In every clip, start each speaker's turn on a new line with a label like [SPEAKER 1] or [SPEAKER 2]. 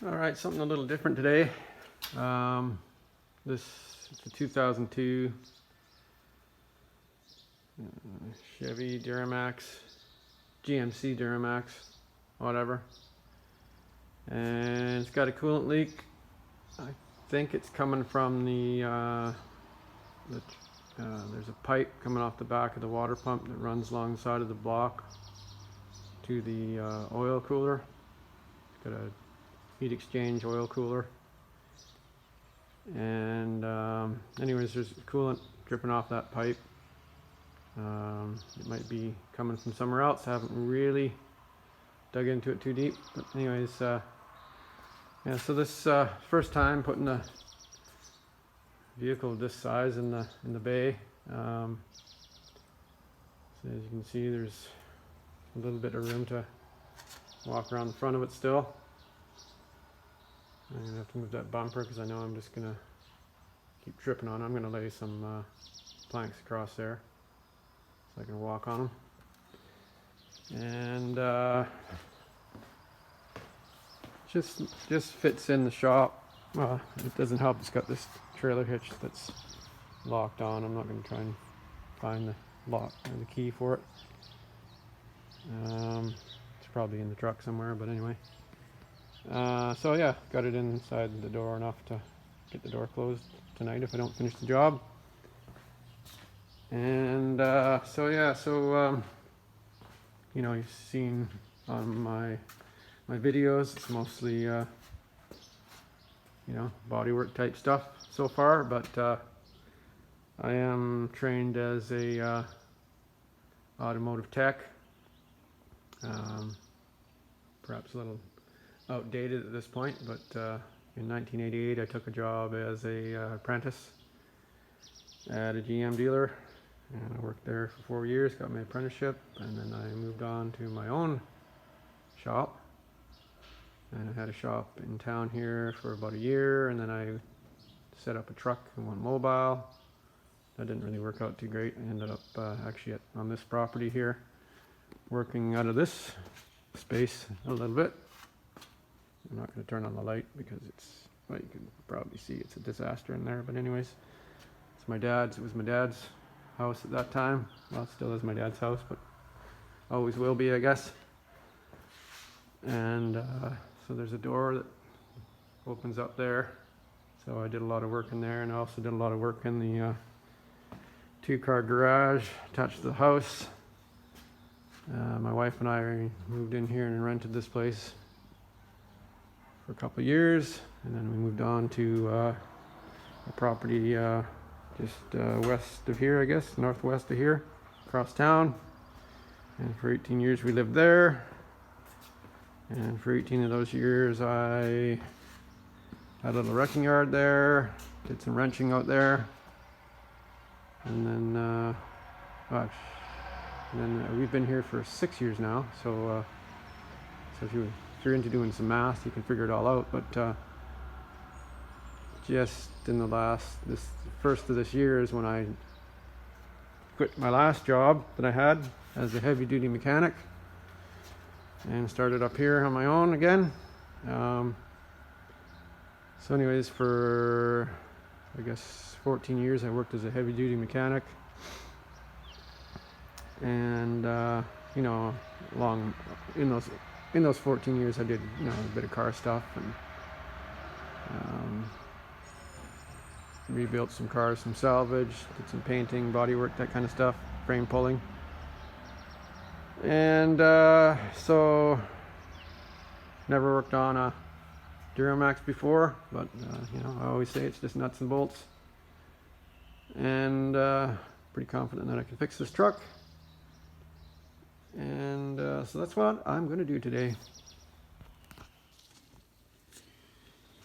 [SPEAKER 1] All right, something a little different today. This is a 2002 Chevy Duramax, GMC Duramax, whatever. And it's got a coolant leak. I think it's coming from there's a pipe coming off the back of the water pump that runs alongside of the block to the oil cooler. It's got a heat exchange oil cooler, and anyways, there's coolant dripping off that pipe. It might be coming from somewhere else. I haven't really dug into it too deep, but anyways, yeah, so this first time putting a vehicle of this size in the bay. So as you can see, there's a little bit of room to walk around the front of it still. I'm gonna have to move that bumper because I know I'm just gonna keep tripping on it. I'm gonna lay some planks across there so I can walk on them. And just fits in the shop. Well, it doesn't help. It's got this trailer hitch that's locked on. I'm not gonna try and find the lock or the key for it. It's probably in the truck somewhere, but anyway. So yeah, got it inside the door enough to get the door closed tonight if I don't finish the job. And so yeah, you know, you've seen on my videos, it's mostly you know, bodywork type stuff so far, but I am trained as a automotive tech. Perhaps a little outdated at this point, but in 1988 I took a job as a apprentice at a GM dealer, and I worked there for 4 years, got my apprenticeship, and then I moved on to my own shop, and I had a shop in town here for about a year, and then I set up a truck and went mobile. That didn't really work out too great. I ended up actually on this property here, working out of this space a little bit. I'm not going to turn on the light because it's, well, you can probably see it's a disaster in there, but anyways, it's my dad's. It was my dad's house at that time. Well, it still is my dad's house, but always will be, I guess. And so there's a door that opens up there, so I did a lot of work in there, and I also did a lot of work in the two-car garage attached to the house. My wife and I moved in here and rented this place for a couple of years, and then we moved on to a property just west of here, I guess, northwest of here, across town. And for 18 years we lived there, and for 18 of those years I had a little wrecking yard there, did some wrenching out there, and then we've been here for 6 years now. So if you're into doing some math, you can figure it all out. But just in this first of this year is when I quit my last job that I had as a heavy-duty mechanic and started up here on my own again. So anyways, for I guess 14 years I worked as a heavy-duty mechanic, and you know, in those 14 years I did, you know, a bit of car stuff, and rebuilt some cars from salvage, did some painting, bodywork, that kind of stuff, frame pulling. And so never worked on a Duramax before, but you know, I always say it's just nuts and bolts, and pretty confident that I can fix this truck. And so that's what I'm going to do today.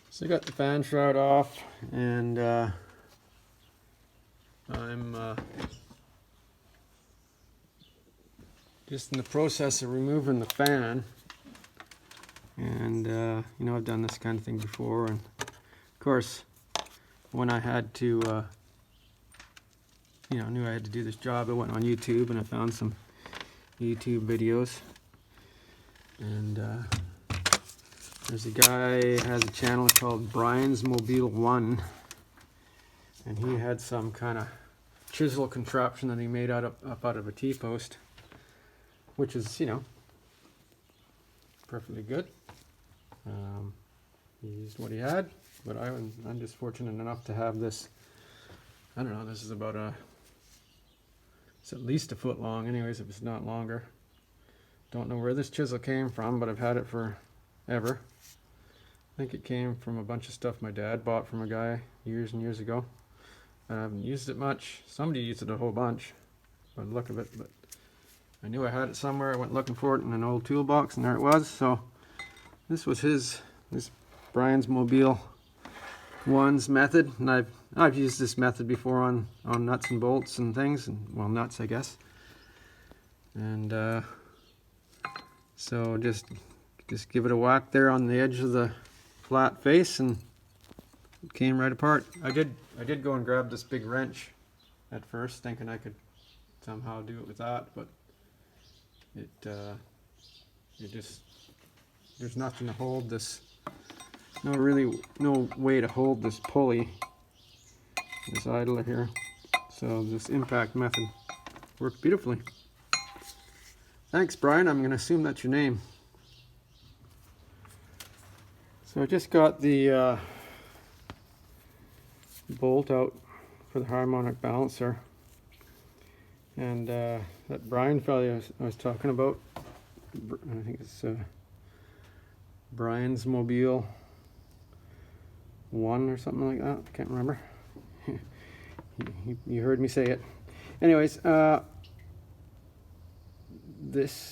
[SPEAKER 1] So I got the fan shroud off, and I'm just in the process of removing the fan. And you know, I've done this kind of thing before, and of course when I had to you know, knew I had to do this job, I went on YouTube and I found some YouTube videos, and There's a guy who has a channel called Brian's Mobile 1, and he had some kind of chisel contraption that he made up out of a T-post, which is, you know, perfectly good. He used what he had, but I'm just fortunate enough to have this. I don't know, this is about it's at least a foot long anyways, if it's not longer. Don't know where this chisel came from, but I've had it forever. I think it came from a bunch of stuff my dad bought from a guy years and years ago. I haven't used it much. Somebody used it a whole bunch by the look of it, but I knew I had it somewhere. I went looking for it in an old toolbox, and there it was. So this was this Brian's Mobile 1's method, and I've used this method before on nuts and bolts and things, and well, nuts I guess. And so just give it a whack there on the edge of the flat face, and it came right apart. I did go and grab this big wrench at first, thinking I could somehow do it with that, but it just, there's nothing to hold this. No way to hold this pulley, this idler here. So this impact method worked beautifully. Thanks, Brian. I'm going to assume that's your name. So I just got the bolt out for the harmonic balancer, and that Brian fellow I was talking about, I think it's Brian's Mobile 1 or something like that. I can't remember. You heard me say it. Anyways,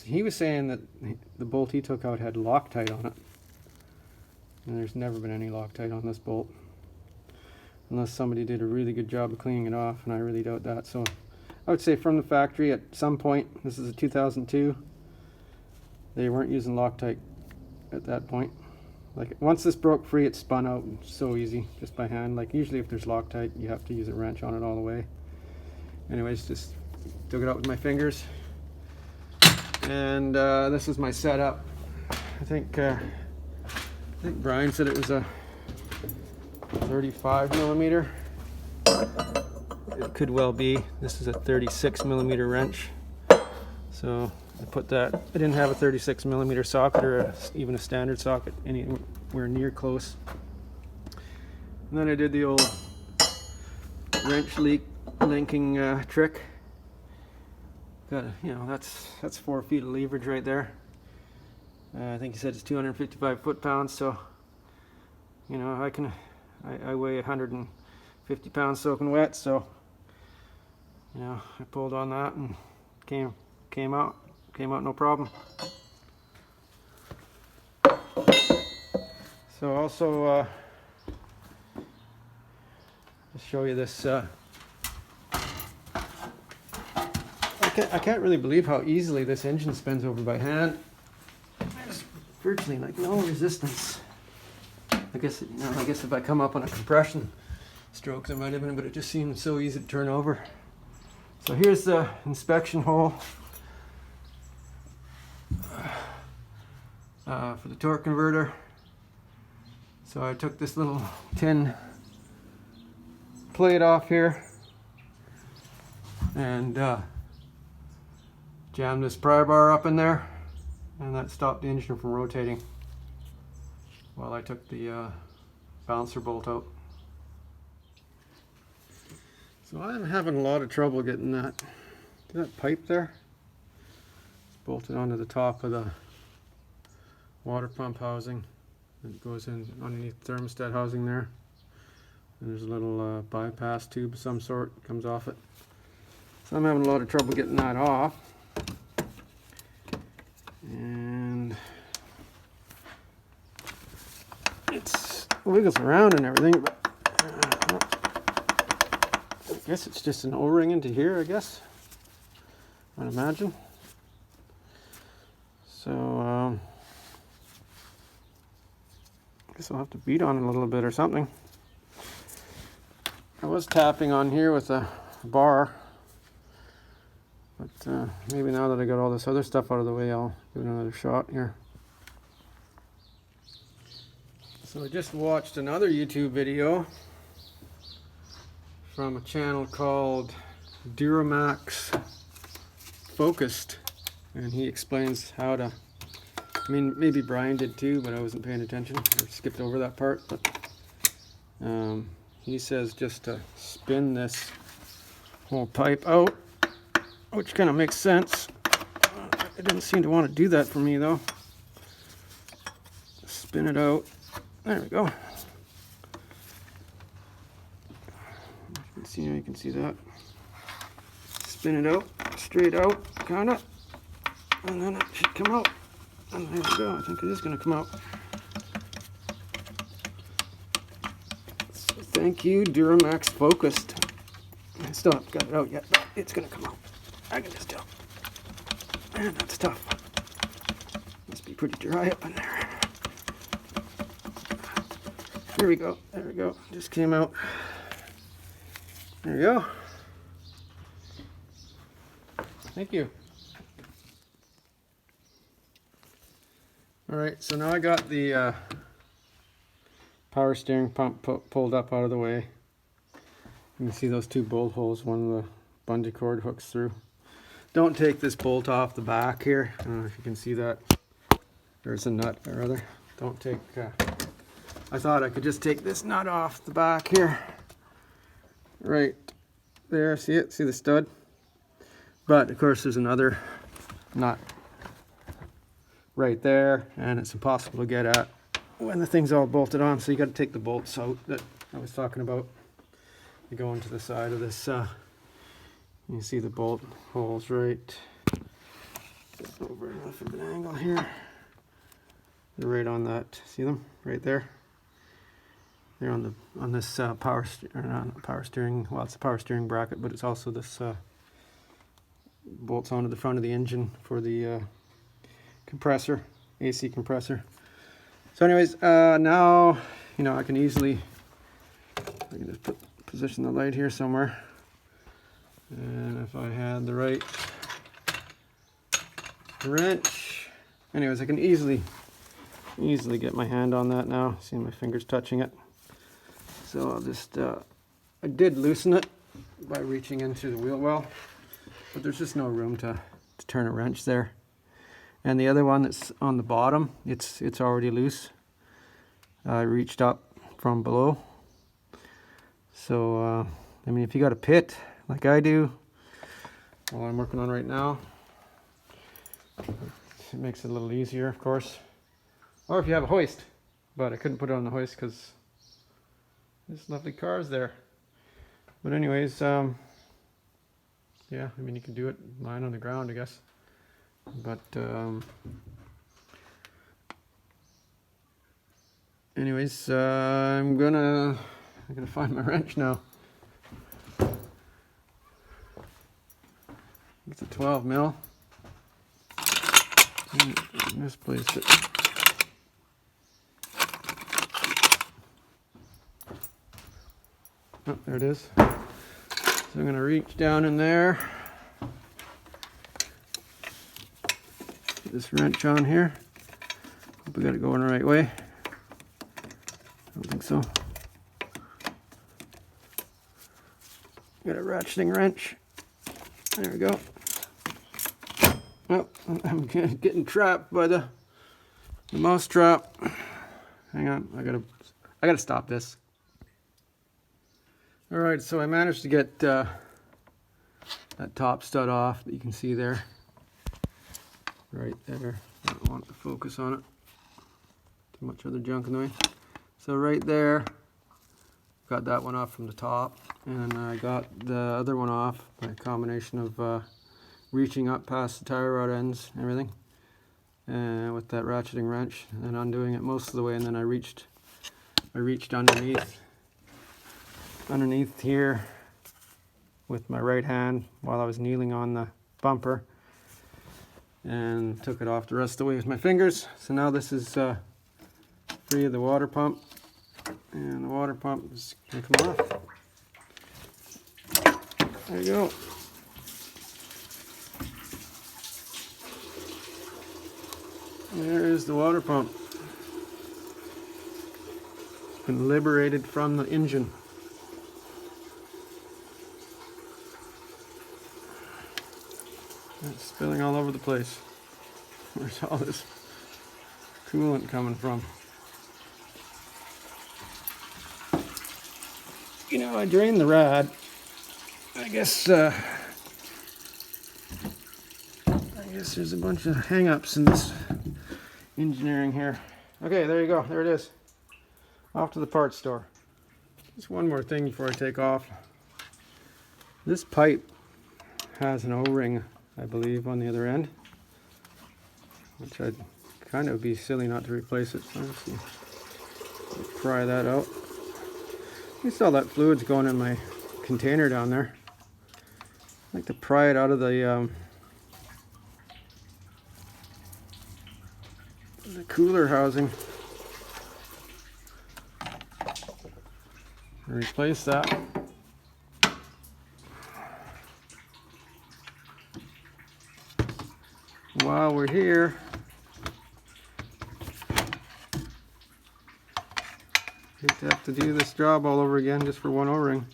[SPEAKER 1] he was saying that the bolt he took out had Loctite on it, and there's never been any Loctite on this bolt, unless somebody did a really good job of cleaning it off, and I really doubt that. So I would say from the factory at some point, this is a 2002, they weren't using Loctite at that point. Like once this broke free, it spun out so easy, just by hand. Like usually if there's Loctite, you have to use a wrench on it all the way. Anyways, just took it out with my fingers. And this is my setup. I think Brian said it was a 35 millimeter. It could well be. This is a 36 millimeter wrench. So I put that. I didn't have a 36 millimeter socket or even a standard socket anywhere near close. And then I did the old wrench linking trick. Got that's 4 feet of leverage right there. I think he said it's 255 foot-pounds, so you know I weigh 150 pounds soaking wet, so you know I pulled on that and came out no problem. So also just show you this. I can't really believe how easily this engine spins over by hand. There's virtually like no resistance. I guess if I come up on a compression stroke there might have been, but it just seemed so easy to turn over. So here's the inspection hole for the torque converter. So I took this little tin plate off here and jammed this pry bar up in there, and that stopped the engine from rotating while I took the balancer bolt out. So I'm having a lot of trouble getting that pipe there. It's bolted onto the top of the water pump housing. It goes in underneath the thermostat housing there, and there's a little bypass tube of some sort that comes off it. So I'm having a lot of trouble getting that off. And it wiggles around and everything, but I guess it's just an O-ring into here, I guess, I'd imagine. So I guess I'll have to beat on it a little bit or something. I was tapping on here with a bar, but maybe now that I got all this other stuff out of the way, I'll give it another shot here. So I just watched another YouTube video from a channel called Duramax Focused, and he explains how to, I mean, maybe Brian did too, but I wasn't paying attention or skipped over that part. But he says just to spin this whole pipe out, which kind of makes sense. It didn't seem to want to do that for me though. Spin it out. There we go. You can see that. Spin it out, straight out, kind of, and then it should come out. And there we go. I think it is going to come out. So thank you, Duramax Focused. I still haven't got it out yet, but it's going to come out. I can just tell. Man, that's tough. Must be pretty dry up in there. Here we go. There we go. Just came out. There we go. Thank you. Alright, so now I got the power steering pump pulled up out of the way. You can see those two bolt holes, one of the bungee cord hooks through. Don't take this bolt off the back here. I don't know if you can see that. There's a nut or other. Don't take, I thought I could just take this nut off the back here. Right there, see it? See the stud? But of course there's another nut right there, and it's impossible to get at when the thing's all bolted on, so you got to take the bolts out that I was talking about. You go into the side of this, you see the bolt holes right over enough of an angle here. They're right on that, see them? Right there. They're on this power steering. Well, it's a power steering bracket, but it's also this bolts onto the front of the engine for the compressor, AC compressor. So, anyways, now I can easily. I can just position the light here somewhere, and if I had the right wrench, anyways, I can easily get my hand on that now. See my fingers touching it. So I'll just, I did loosen it by reaching into the wheel well, but there's just no room to turn a wrench there. And the other one that's on the bottom, it's already loose. I reached up from below. So, I mean, if you got a pit like I do, well, I'm working on right now, it makes it a little easier, of course. Or if you have a hoist, but I couldn't put it on the hoist because there's lovely cars there. But anyways, yeah, I mean, you can do it lying on the ground, I guess. But anyways, I'm gonna find my wrench now. It's a 12 mil. Misplaced it. Oh, there it is. So I'm going to reach down in there. Get this wrench on here. Hope we got it going the right way. I don't think so. Got a ratcheting wrench. There we go. Oh, I'm getting trapped by the mouse trap. Hang on, I gotta stop this. Alright, so I managed to get that top stud off that you can see there. Right there. I don't want to focus on it. Too much other junk in the way. So right there, got that one off from the top, and I got the other one off by a combination of reaching up past the tire rod ends and everything, with that ratcheting wrench, and then undoing it most of the way, and then I reached underneath here with my right hand while I was kneeling on the bumper, and took it off the rest of the way with my fingers. So now this is free of the water pump, and the water pump is going to come off. There you go. There is the water pump. been liberated from the engine. It's spilling all over the place. Where's all this coolant coming from? You know, I drained the rad. I guess there's a bunch of hang-ups in this engineering here. Okay, there you go. There it is. Off to the parts store. Just one more thing before I take off. This pipe has an O-ring, I believe, on the other end, which I'd kind of be silly not to replace it. So let's see. Pry that out. You saw that fluid's going in my container down there. I like to pry it out of the cooler housing. Replace that. While we're here, hate to have to do this job all over again just for one O-ring.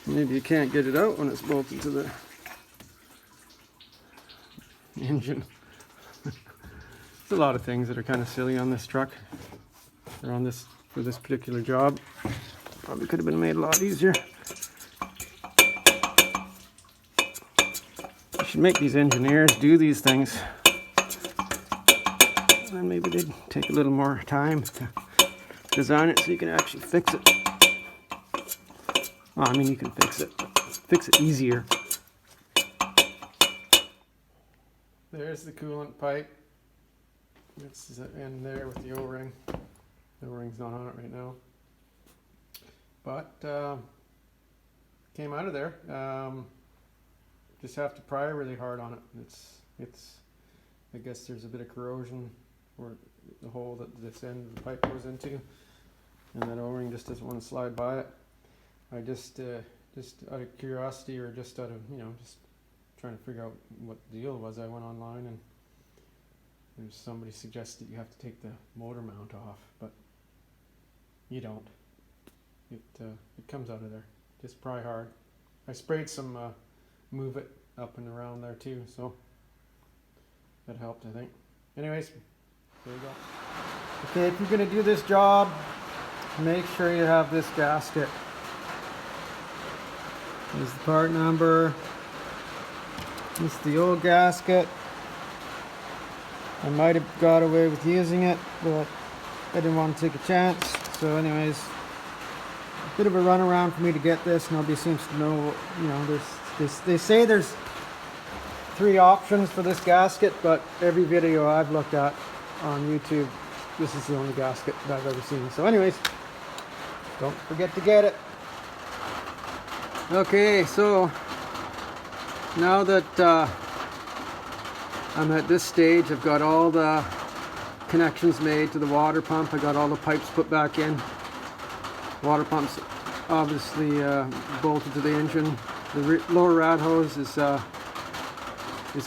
[SPEAKER 1] Maybe you can't get it out when it's bolted to the engine. There's a lot of things that are kind of silly on this truck. They're on this for this particular job. Probably could have been made a lot easier. You should make these engineers do these things. And maybe they'd take a little more time to design it so you can actually fix it. Well, I mean, you can fix it, but fix it easier. There's the coolant pipe. It's in there with the O-ring. The O-ring's not on it right now. But came out of there. Just have to pry really hard on it. It's. I guess there's a bit of corrosion where the hole that this end of the pipe goes into, and that O-ring just doesn't want to slide by it. I just out of curiosity, or just out of just trying to figure out what the deal was, I went online and there's somebody suggested you have to take the motor mount off, but you don't. It comes out of there. Just pry hard. I sprayed some Move It up and around there too, so that helped, I think. Anyways, there you go. Okay, if you're gonna do this job, make sure you have this gasket. Here's the part number. This is the old gasket. I might have got away with using it, but I didn't want to take a chance. So anyways, a bit of a runaround for me to get this. Nobody seems to know, they say there's 3 options for this gasket, but every video I've looked at on YouTube, this is the only gasket that I've ever seen. So anyways, don't forget to get it. Okay, so now that I'm at this stage, I've got all the connections made to the water pump. I got all the pipes put back in. Water pump's obviously bolted to the engine. The lower rad hose is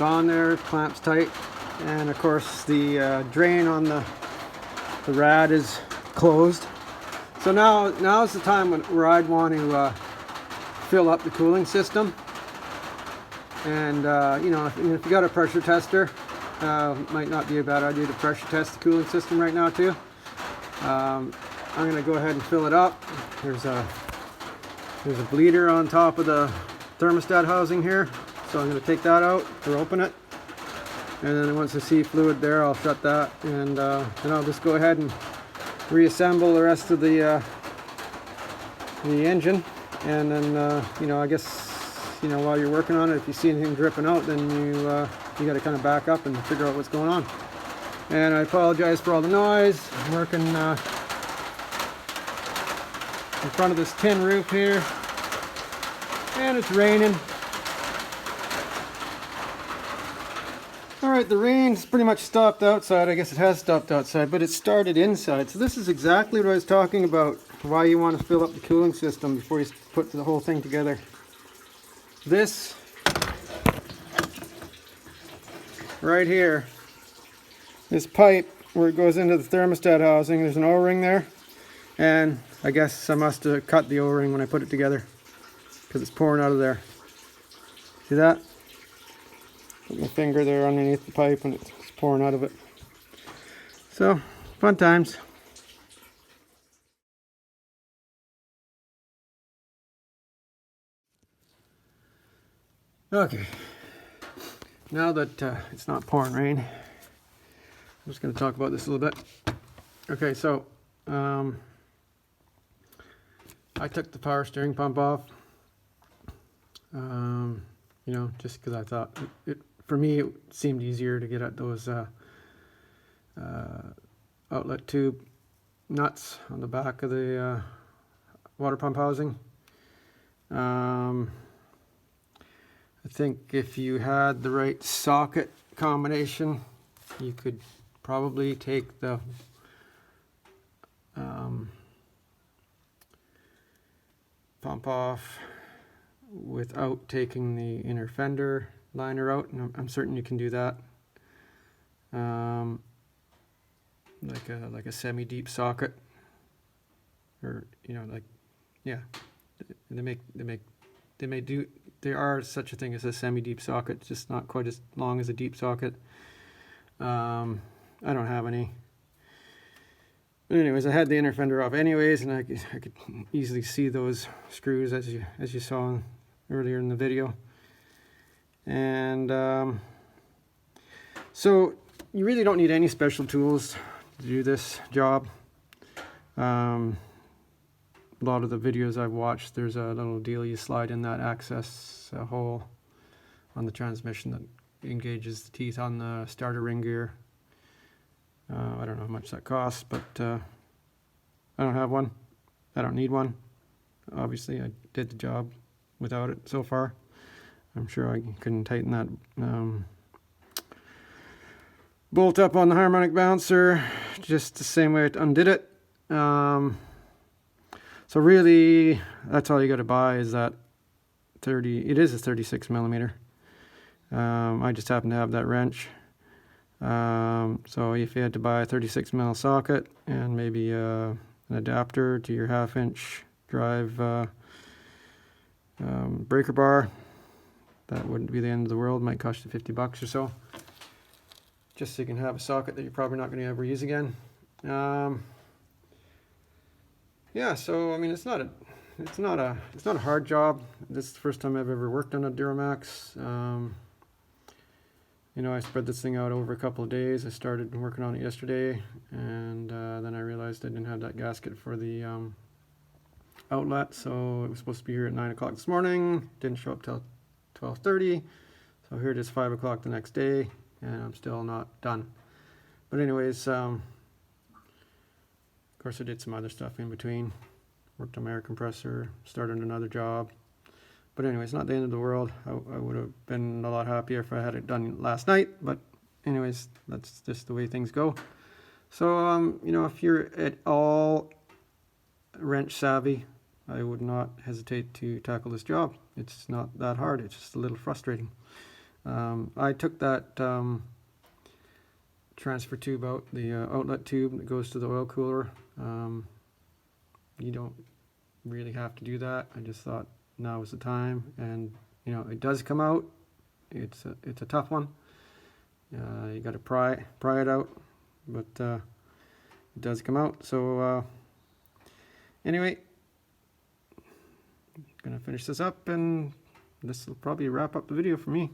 [SPEAKER 1] on there, clamps tight, and of course the drain on the rad is closed. So now's the time where I'd want to fill up the cooling system. And if you got a pressure tester, might not be a bad idea to pressure test the cooling system right now too. I'm going to go ahead and fill it up. There's a bleeder on top of the thermostat housing here, so I'm going to take that out or open it, and then once I see fluid there, I'll shut that, and then I'll just go ahead and reassemble the rest of the engine. And then I guess while you're working on it, if you see anything dripping out, then you got to kind of back up and figure out what's going on. And I apologize for all the noise. I'm working in front of this tin roof here, and it's raining. Alright, the rain's pretty much stopped outside. I guess it has stopped outside, but it started inside. So this is exactly what I was talking about, why you want to fill up the cooling system before you put the whole thing together. This right here this pipe where it goes into the thermostat housing. There's an O-ring there, and I guess I must have cut the O-ring when I put it together because it's pouring out of there. See that? Put my finger there underneath the pipe and it's pouring out of it. So, fun times. Okay, now that it's not pouring rain, I'm just going to talk about this a little bit. Okay, so I took the power steering pump off, you know, just because I thought for me it seemed easier to get at those outlet tube nuts on the back of the water pump housing. I think if you had the right socket combination, you could probably take the pump off without taking the inner fender liner out, and I'm certain you can do that. Like a semi-deep socket, or you know, like, yeah, there are such a thing as a semi-deep socket, just not quite as long as a deep socket. I don't have any. But anyways, I had the inner fender off anyways, and I could easily see those screws as you saw earlier in the video. And so you really don't need any special tools to do this job. A lot of the videos I've watched, there's a little deal you slide in that access hole on the transmission that engages the teeth on the starter ring gear. I don't know how much that costs, but I don't have one. I don't need one. Obviously, I did the job without it so far. I'm sure I couldn't tighten that bolt up on the harmonic bouncer just the same way I undid it. So really, that's all you got to buy is that 30. It is a 36 millimeter. I just happen to have that wrench. So if you had to buy a 36 mil socket and maybe an adapter to your 1/2 inch drive breaker bar, that wouldn't be the end of the world. Might cost you $50 or so, just so you can have a socket that you're probably not going to ever use again. Yeah, so I mean, it's not a hard job. This is the first time I've ever worked on a Duramax. You know, I spread this thing out over a couple of days. I started working on it yesterday, and then I realized I didn't have that gasket for the outlet, so it was supposed to be here at 9 o'clock this morning. Didn't show up till 12:30, so here it is 5 o'clock the next day, and I'm still not done. But anyways, of course I did some other stuff in between. Worked on my air compressor, started another job. But anyways, not the end of the world. I would have been a lot happier if I had it done last night, but anyways, that's just the way things go. So, you know, if you're at all wrench savvy, I would not hesitate to tackle this job. It's not that hard, it's just a little frustrating. I took that transfer tube out, the outlet tube that goes to the oil cooler. You don't really have to do that. I just thought now is the time, and you know, it does come out. It's a tough one. You got to pry it out, but it does come out. So anyway, gonna finish this up, and this will probably wrap up the video for me.